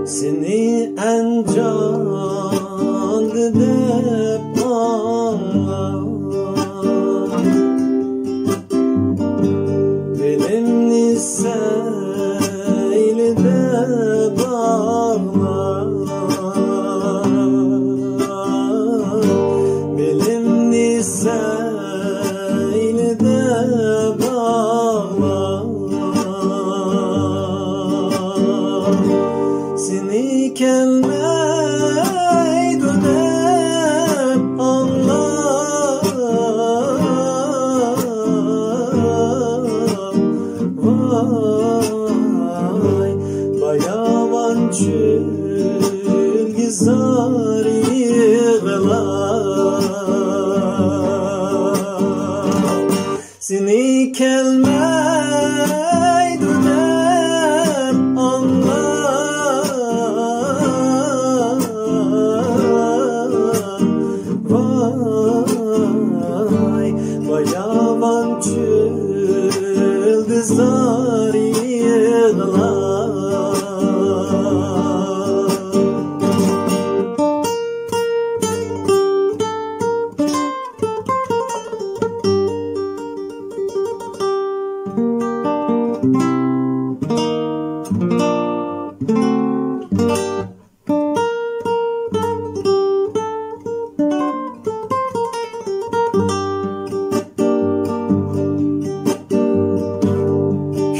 Seni en canlı dep anlar, benimli seyle de bağlar, benimli seyle de bağlar. Seni kelmeyi dönep anlar, vay bayavan çülgizar yığılar. Seni kelmeyi dönep anlar, vay bayavan çülgizar yığılar.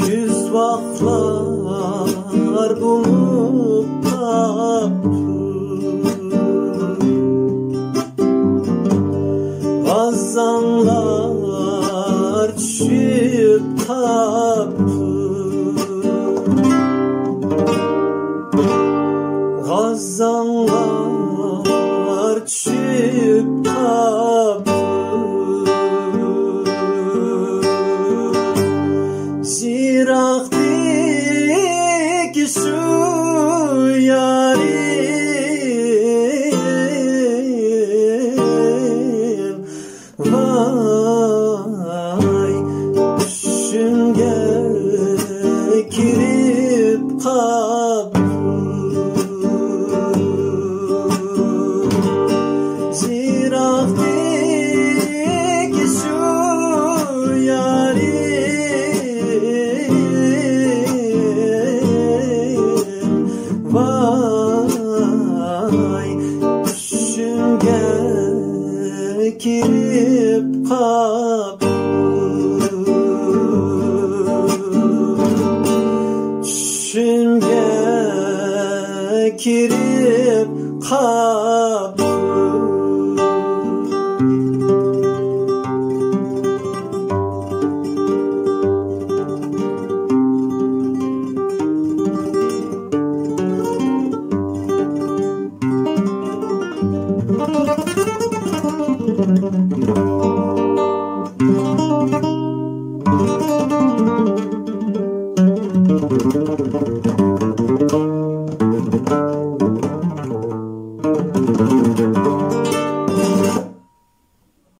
Küz vaxtlar bulup tapdı, Gazanlar düşüp tapdı, Gazanlar düşüp tapdı. Ziraktaki su yarim, vay düşünge kirip kaptı. Ziraktaki su yarim, vay düşünge kirip kaptı. Düşünge kirip kaptı.